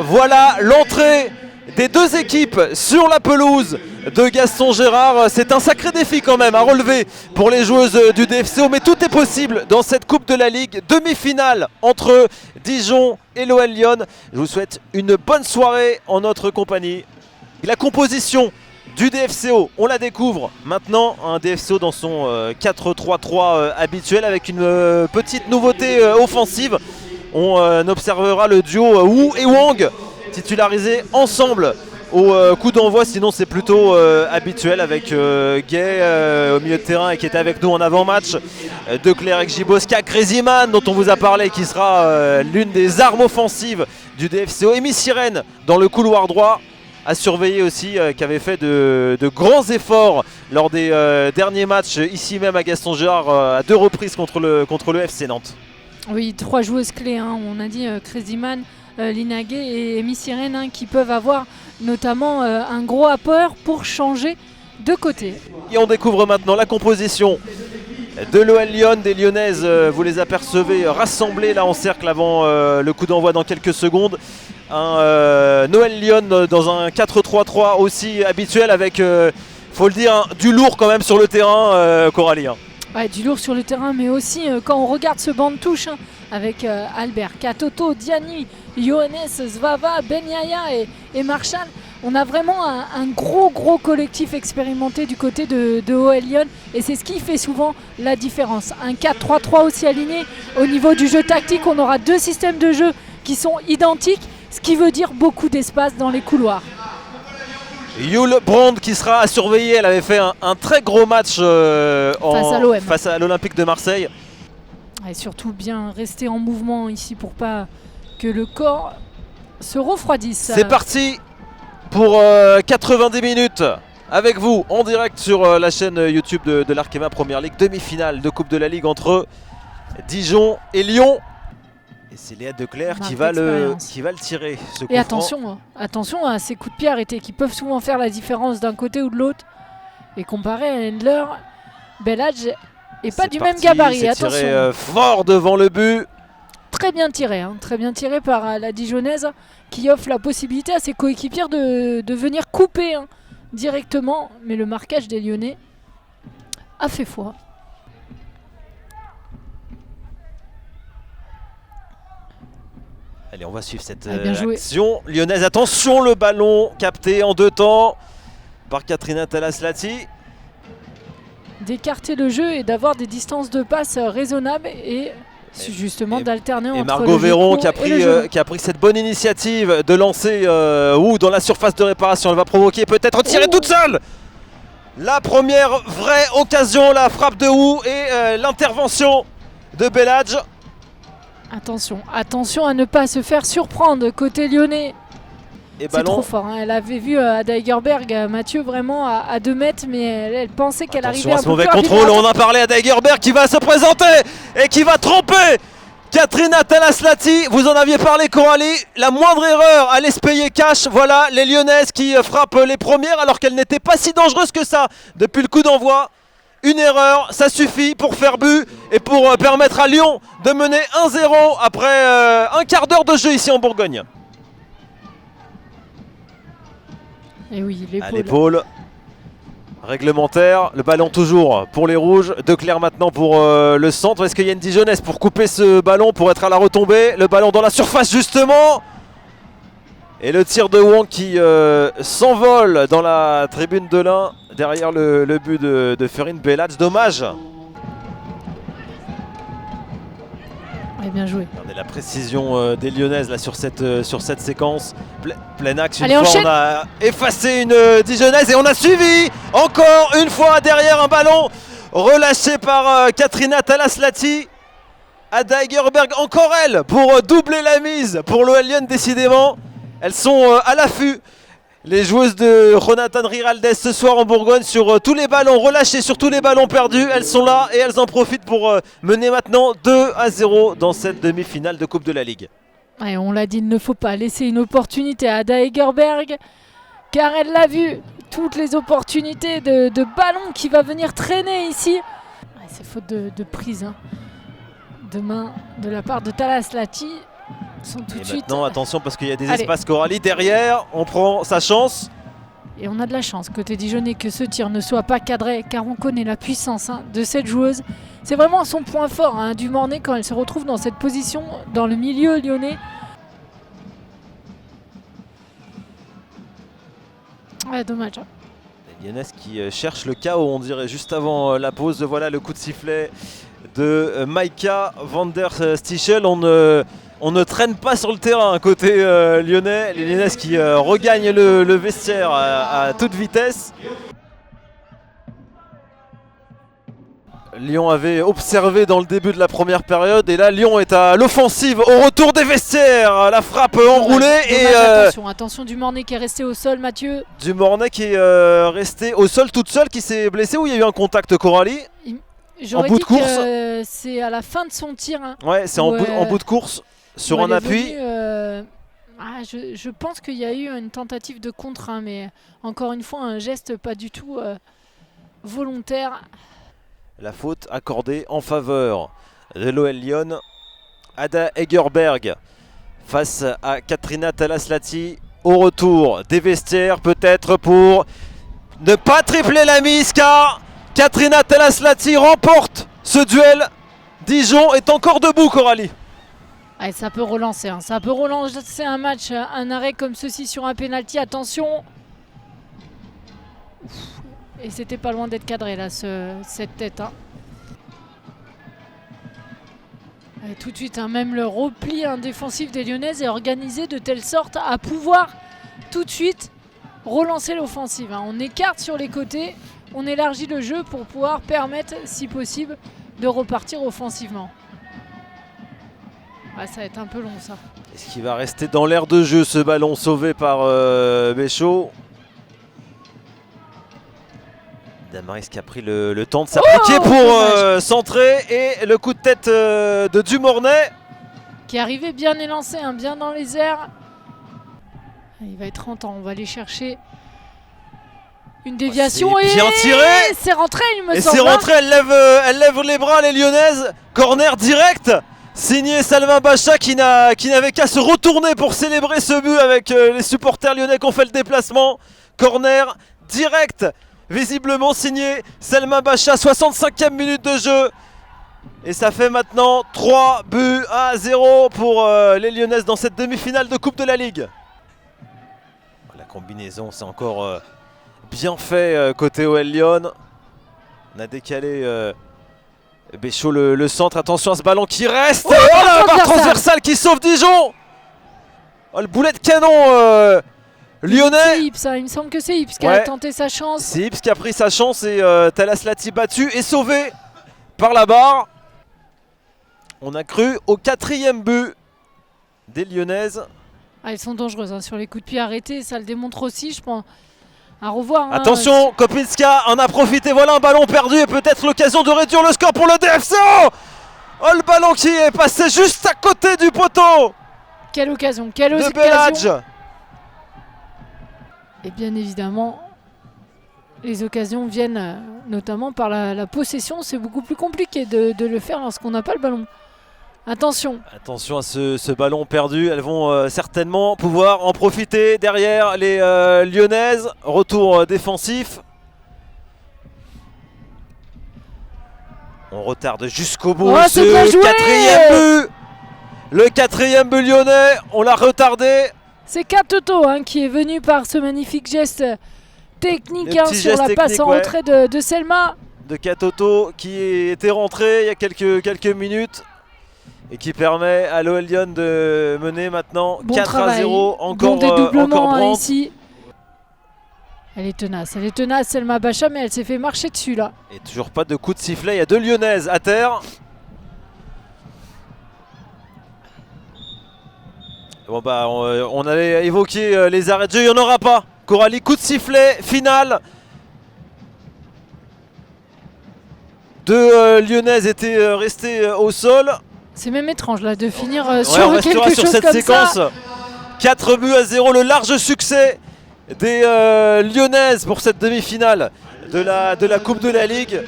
Voilà l'entrée des deux équipes sur la pelouse de Gaston Gérard. C'est un sacré défi quand même à relever pour les joueuses du DFCO, mais tout est possible dans cette Coupe de la Ligue. Demi-finale entre Dijon et l'OL Lyon. Je vous souhaite une bonne soirée en notre compagnie. La composition du DFCO, on la découvre maintenant, un DFCO dans son 4-3-3 habituel avec une petite nouveauté offensive. On observera le duo Wu et Wang titularisés ensemble au coup d'envoi, sinon c'est plutôt habituel avec Gay au milieu de terrain et qui était avec nous en avant-match, Declercq avec Jiboska, Crazyman dont on vous a parlé qui sera l'une des armes offensives du DFCO, et Miss Sirène dans le couloir droit à surveiller aussi, qui avait fait de grands efforts lors des derniers matchs ici même à Gaston Gérard à 2 reprises contre le FC Nantes. Oui, 3 joueuses clés, hein. On a dit Crazyman, Lina Gay et Miss Sirène, hein, qui peuvent avoir notamment un gros apport pour changer de côté. Et on découvre maintenant la composition de l'OL Lyon, des Lyonnaises, vous les apercevez rassemblées là en cercle avant le coup d'envoi dans quelques secondes. Un Noël Lyon dans un 4-3-3 aussi habituel avec, faut le dire, du lourd quand même sur le terrain, Coralie. Ouais, du lourd sur le terrain, mais aussi quand on regarde ce banc de touche, hein, avec Albert, Katoto, Diani, Johannes, Zvava, Ben Yaya et Marshall, on a vraiment un gros collectif expérimenté du côté de OL Lyon, et c'est ce qui fait souvent la différence. Un 4-3-3 aussi aligné. Au niveau du jeu tactique, on aura 2 systèmes de jeu qui sont identiques, ce qui veut dire beaucoup d'espace dans les couloirs. Yul Brand qui sera à surveiller, elle avait fait un très gros match face à l'Olympique de Marseille. Et surtout bien rester en mouvement ici pour pas que le corps se refroidisse. C'est parti pour 90 minutes avec vous en direct sur la chaîne YouTube de l'Arkema Première Ligue. Demi-finale de Coupe de la Ligue entre Dijon et Lyon. Et c'est Léa Declercq qui va le tirer. Et attention à ces coups de pied arrêtés qui peuvent souvent faire la différence d'un côté ou de l'autre. Et comparé à Endler, Belhadj n'est pas du même gabarit. Attention. Tiré fort devant le but. Très bien tiré, hein, très bien tiré par la Dijonnaise qui offre la possibilité à ses coéquipières de venir couper, hein, directement. Mais le marquage des Lyonnais a fait foi. Allez, on va suivre cette action lyonnaise. Attention, le ballon capté en 2 temps par Katrina Talaslati. D'écarter le jeu et d'avoir des distances de passe raisonnables et justement d'alterner entre Margot Véron qui a pris cette bonne initiative de lancer dans la surface de réparation. Elle va provoquer, peut-être tirer toute seule. La première vraie occasion, la frappe de Wu et l'intervention de Belhadj. Attention à ne pas se faire surprendre côté lyonnais. C'est trop fort, hein. Elle avait vu Ada Hegerberg, Mathieu, vraiment à 2 mètres, mais elle pensait qu'elle arrivait un peu plus rapidement. Contrôle, on a parlé à Ada Hegerberg qui va se présenter et qui va tromper Katrina Talaslati. Vous en aviez parlé, Coralie. La moindre erreur allait se payer cash. Voilà les Lyonnaises qui frappent les premières alors qu'elles n'étaient pas si dangereuses que ça depuis le coup d'envoi. Une erreur, ça suffit pour faire but et pour permettre à Lyon de mener 1-0 après un quart d'heure de jeu ici en Bourgogne. Et oui, l'épaule réglementaire, le ballon toujours pour les rouges. Declercq maintenant pour le centre. Est-ce qu'il y a une Dijonnaise pour couper ce ballon, pour être à la retombée? Le ballon dans la surface justement. Et le tir de Wang qui s'envole dans la tribune de l'Ain derrière le but de Ferine Belhadj. Dommage. Et bien joué. Regardez la précision des Lyonnaises là, sur cette séquence. Plein axe, Allez, on a effacé une Dijonnaise et on a suivi encore une fois derrière un ballon relâché par Katrina Talaslati. Ada Hegerberg, encore elle, pour doubler la mise pour l'OL Lyon décidément. Elles sont à l'affût, les joueuses de Jonathan Riraldes ce soir en Bourgogne, sur tous les ballons relâchés, sur tous les ballons perdus. Elles sont là et elles en profitent pour mener maintenant 2-0 dans cette demi-finale de Coupe de la Ligue. Ouais, on l'a dit, il ne faut pas laisser une opportunité à Ada Hegerberg, car elle l'a vu, toutes les opportunités de ballon qui va venir traîner ici. Ouais, c'est faute de prise, hein, de main de la part de Talaslati. Tout de Et suite. maintenant, attention parce qu'il y a des Allez. espaces Coralie. Derrière, on prend sa chance. Et on a de la chance côté Dijonais que ce tir ne soit pas cadré, car on connaît la puissance de cette joueuse. C'est vraiment son point fort, du Mornay, quand elle se retrouve dans cette position dans le milieu lyonnais. Ouais, dommage. Les Lyonnaises qui cherchent le chaos, on dirait, juste avant la pause. Voilà le coup de sifflet de Maïka van der Stichel. On ne traîne pas sur le terrain côté lyonnais. Les Lyonnaises qui regagnent le vestiaire à toute vitesse. Lyon avait observé dans le début de la première période et là Lyon est à l'offensive au retour des vestiaires. La frappe enroulée et attention du Mornay qui est resté au sol, Mathieu. Du Mornay qui est resté au sol toute seule, qui s'est blessée, ou il y a eu un contact Coralie J'aurais bout dit de course. que c'est à la fin de son tir. Ouais, c'est en bout de course sur un appui. Je pense qu'il y a eu une tentative de contre, mais encore une fois un geste pas du tout volontaire. La faute accordée en faveur de l'OL Lyon. Ada Egerberg face à Katrina Talaslati au retour des vestiaires, peut-être pour ne pas tripler la mise, car Katrina Talaslati remporte ce duel. Dijon est encore debout, Coralie. Ouais, ça peut relancer, ça peut relancer un match, un arrêt comme ceci sur un penalty. Attention. Et c'était pas loin d'être cadré là, cette tête. Et tout de suite, même le repli défensif des Lyonnaises est organisé de telle sorte à pouvoir tout de suite relancer l'offensive. On écarte sur les côtés, on élargit le jeu pour pouvoir permettre, si possible, de repartir offensivement. Ouais, ça va être un peu long ça. Est-ce qu'il va rester dans l'aire de jeu, ce ballon sauvé par Béchaud? Damaris qui a pris le temps de s'appliquer pour centrer, et le coup de tête de Dumornay qui est arrivé bien élancé, bien dans les airs. Il va être en temps, on va aller chercher une déviation et bien tiré. C'est rentré, il me semble. Et c'est rentré, elle lève les bras, les Lyonnaises. Corner direct signé Salma Bacha qui n'avait qu'à se retourner pour célébrer ce but avec les supporters lyonnais qui ont fait le déplacement. Corner direct, visiblement signé Salma Bacha, 65e minute de jeu. Et ça fait maintenant 3-0 pour les Lyonnaises dans cette demi-finale de Coupe de la Ligue. La combinaison, c'est encore bien fait côté OL Lyon. On a décalé Béchaud le centre. Attention à ce ballon qui reste. Oh, la barre transversale qui sauve Dijon. Oh, le boulet de canon lyonnais. C'est Ips, il me semble que c'est Ips qui a tenté sa chance. C'est Ips qui a pris sa chance et Talaslati battu et sauvé par la barre. On a cru au 4e but des Lyonnaises. Elles sont dangereuses sur les coups de pied arrêtés, ça le démontre aussi, je pense. À revoir. Attention, Kopinska en a profité, voilà un ballon perdu et peut-être l'occasion de réduire le score pour le DFCO. Oh, le ballon qui est passé juste à côté du poteau. Quelle occasion, quelle occasion. Belhadj. Et bien évidemment, les occasions viennent notamment par la possession. C'est beaucoup plus compliqué de le faire lorsqu'on n'a pas le ballon. Attention. Attention à ce ballon perdu. Elles vont certainement pouvoir en profiter derrière les Lyonnaises. Retour défensif. On retarde jusqu'au bout ce 4e but. Le 4e but lyonnais, on l'a retardé. C'est Katoto qui est venu par ce magnifique geste technique sur la passe en entrée de Selma. De Katoto qui était rentré il y a quelques minutes. Et qui permet à l'OL Lyon de mener maintenant 4-0. Encore dédoublement ici. Elle est tenace, Selma Bacha, mais elle s'est fait marcher dessus là. Et toujours pas de coup de sifflet, il y a 2 Lyonnaises à terre. Bon bah on avait évoqué les arrêts de jeu, il n'y en aura pas. Coralie, coup de sifflet final. 2 Lyonnaises étaient restées au sol. C'est même étrange là de finir sur quelque chose cette comme séquence. Ça. 4-0, le large succès des Lyonnaises pour cette demi-finale de la Coupe de la Ligue.